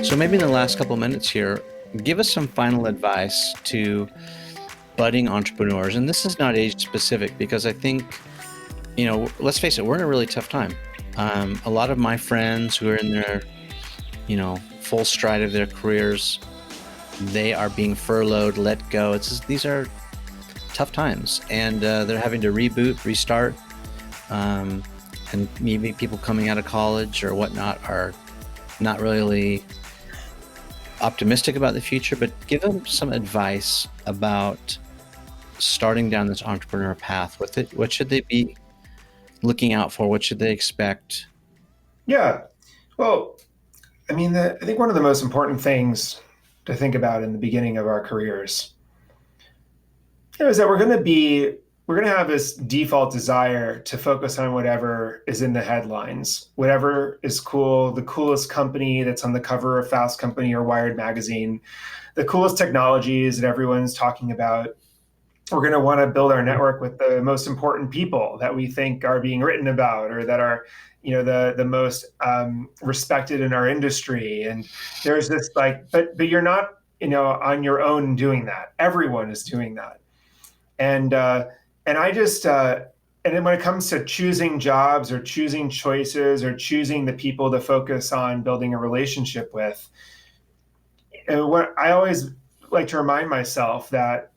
So maybe in the last couple minutes here, give us some final advice to budding entrepreneurs. And this is not age specific because I think, let's face it, we're in a really tough time. A lot of my friends who are in their, full stride of their careers, they are being furloughed, let go. These are tough times, and they're having to reboot, restart. And maybe people coming out of college or whatnot are not really optimistic about the future, but give them some advice about starting down this entrepreneur path with it. What should they be looking out for? What should they expect? Yeah. Well, I think one of the most important things to think about in the beginning of our careers is that we're going to have this default desire to focus on whatever is in the headlines, whatever is cool, the coolest company that's on the cover of Fast Company or Wired magazine, the coolest technologies that everyone's talking about. We're going to want to build our network with the most important people that we think are being written about or that are, the most respected in our industry. And there's this but you're not, on your own doing that. Everyone is doing that. And I just and then when it comes to choosing jobs or choosing choices or choosing the people to focus on building a relationship with, what I always like to remind myself that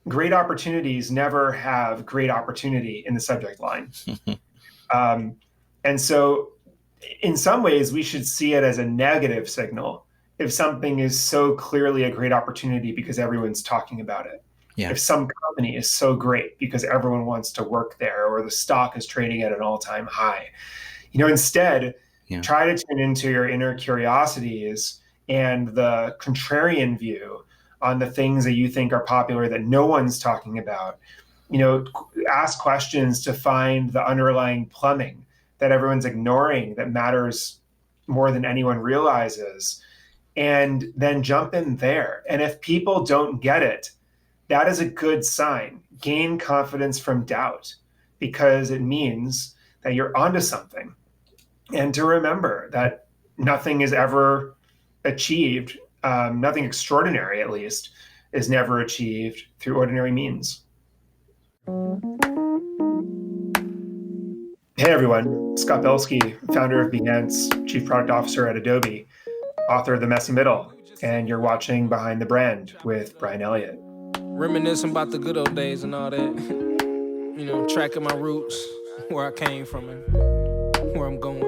great opportunities never have great opportunity in the subject line. And so in some ways, we should see it as a negative signal if something is so clearly a great opportunity because everyone's talking about it. Yeah. If some company is so great because everyone wants to work there or the stock is trading at an all-time high. Instead, try to tune into your inner curiosities and the contrarian view on the things that you think are popular that no one's talking about. Ask questions to find the underlying plumbing that everyone's ignoring that matters more than anyone realizes, and then jump in there. And if people don't get it, that is a good sign. Gain confidence from doubt because it means that you're onto something. And to remember that nothing is ever achieved, nothing extraordinary at least, is never achieved through ordinary means. Hey everyone, Scott Belsky, founder of Behance, Chief Product Officer at Adobe, author of The Messy Middle, and you're watching Behind the Brand with Bryan Elliott. Reminiscing about the good old days and all that. Tracking my roots, where I came from and where I'm going.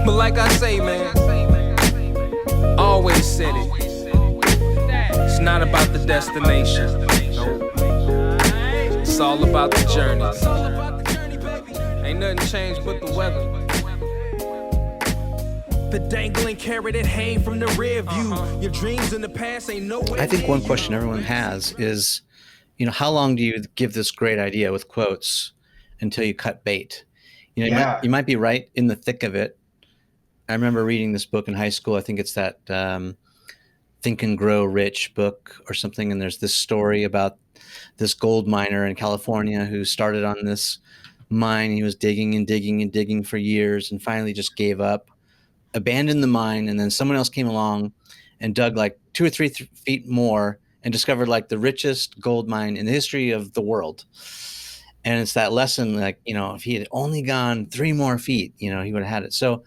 But like I say, man, always said it. It's not about the destination. It's all about the journey. Ain't nothing changed but the weather. The dangling carrot it hang from the rear view. Your dreams in the past ain't no way. I think one question everyone has is, how long do you give this great idea with quotes until you cut bait? You might be right in the thick of it. I remember reading this book in high school. I think it's that Think and Grow Rich book or something. And there's this story about this gold miner in California who started on this mine. He was digging and digging and digging for years and finally just gave up, abandoned the mine. And then someone else came along and dug like 2 or 3 feet more and discovered like the richest gold mine in the history of the world. And it's that lesson, like, if he had only gone 3 more feet, he would have had it. So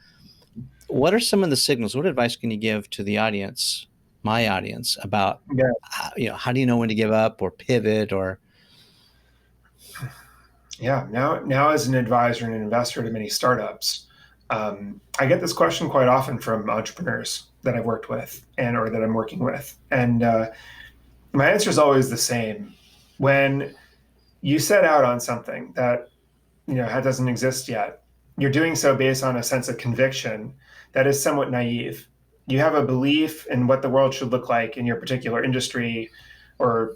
what are some of the signals? What advice can you give to the audience, my audience, about, how do you know when to give up or pivot or? Yeah. Now as an advisor and an investor to many startups, I get this question quite often from entrepreneurs that I've worked with or that I'm working with. And my answer is always the same. When you set out on something that, doesn't exist yet, you're doing so based on a sense of conviction that is somewhat naive. You have a belief in what the world should look like in your particular industry or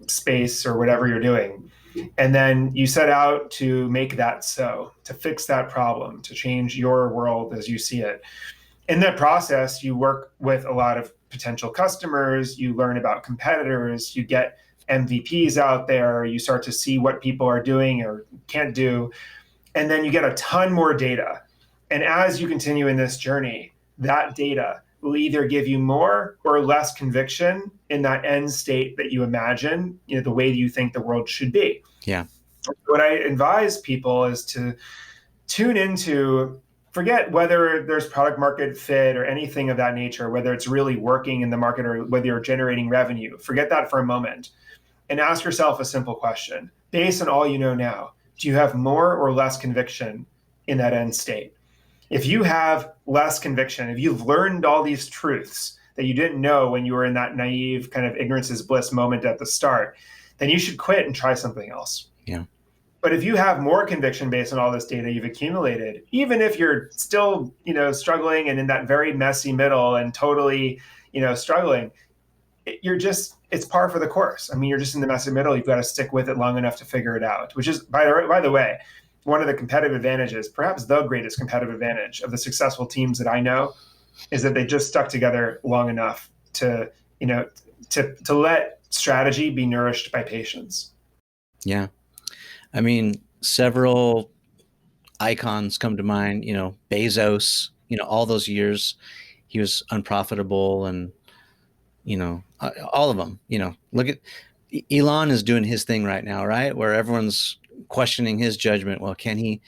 space or whatever you're doing. And then you set out to make that so, to fix that problem, to change your world as you see it. In that process, you work with a lot of potential customers, you learn about competitors, you get MVPs out there. You start to see what people are doing or can't do. And then you get a ton more data. And as you continue in this journey, that data will either give you more or less conviction in that end state that you imagine, the way you think the world should be. Yeah. What I advise people is to tune into, forget whether there's product market fit or anything of that nature, whether it's really working in the market or whether you're generating revenue. Forget that for a moment and ask yourself a simple question. Based on all you know now, do you have more or less conviction in that end state? If you have less conviction, if you've learned all these truths that you didn't know when you were in that naive kind of ignorance is bliss moment at the start, then you should quit and try something else. Yeah. But if you have more conviction based on all this data you've accumulated, even if you're still, struggling and in that very messy middle and totally, struggling, it's par for the course. I mean, you're just in the messy middle. You've got to stick with it long enough to figure it out, which is, by the way, one of the competitive advantages, perhaps the greatest competitive advantage of the successful teams that I know, is that they just stuck together long enough to let strategy be nourished by patience. Yeah. I mean, several icons come to mind, Bezos, all those years he was unprofitable, and, all of them, look at Elon is doing his thing right now, right? Where everyone's questioning his judgment. Well, can he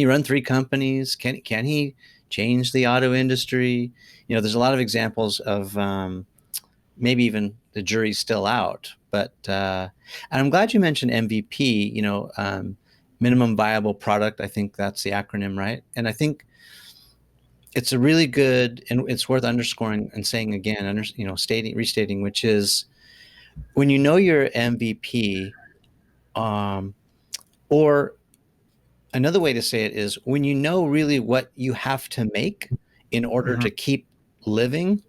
run 3 companies? Can he change the auto industry? There's a lot of examples of, maybe even the jury's still out, but, and I'm glad you mentioned MVP, minimum viable product. I think that's the acronym, right? And I think it's a really good, and it's worth underscoring and saying again, restating, which is when you know your MVP, or another way to say it is when you know really what you have to make in order to keep living,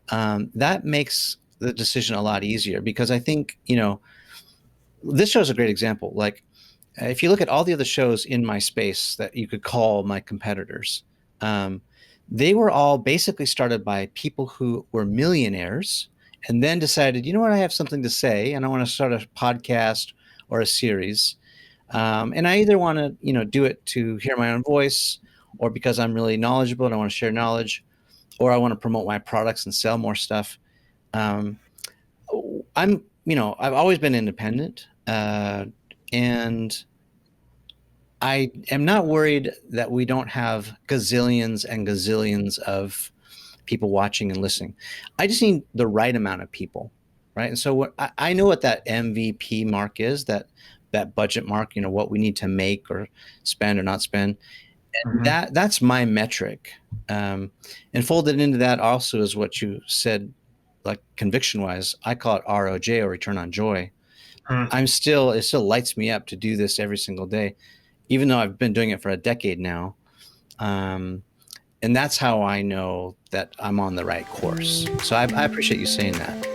that makes the decision a lot easier. Because I think, this show's a great example. Like, if you look at all the other shows in my space that you could call my competitors, they were all basically started by people who were millionaires and then decided, you know what, I have something to say and I want to start a podcast or a series. And I either want to, do it to hear my own voice, or because I'm really knowledgeable and I want to share knowledge, or I want to promote my products and sell more stuff. I've always been independent, and I am not worried that we don't have gazillions and gazillions of people watching and listening. I just need the right amount of people, right? And so I know what that MVP mark is, that budget mark, what we need to make or spend or not spend. And that's my metric. And folded into that also is what you said, like conviction-wise, I call it ROJ, or return on joy. It still lights me up to do this every single day, even though I've been doing it for a decade now. And that's how I know that I'm on the right course. So I appreciate you saying that.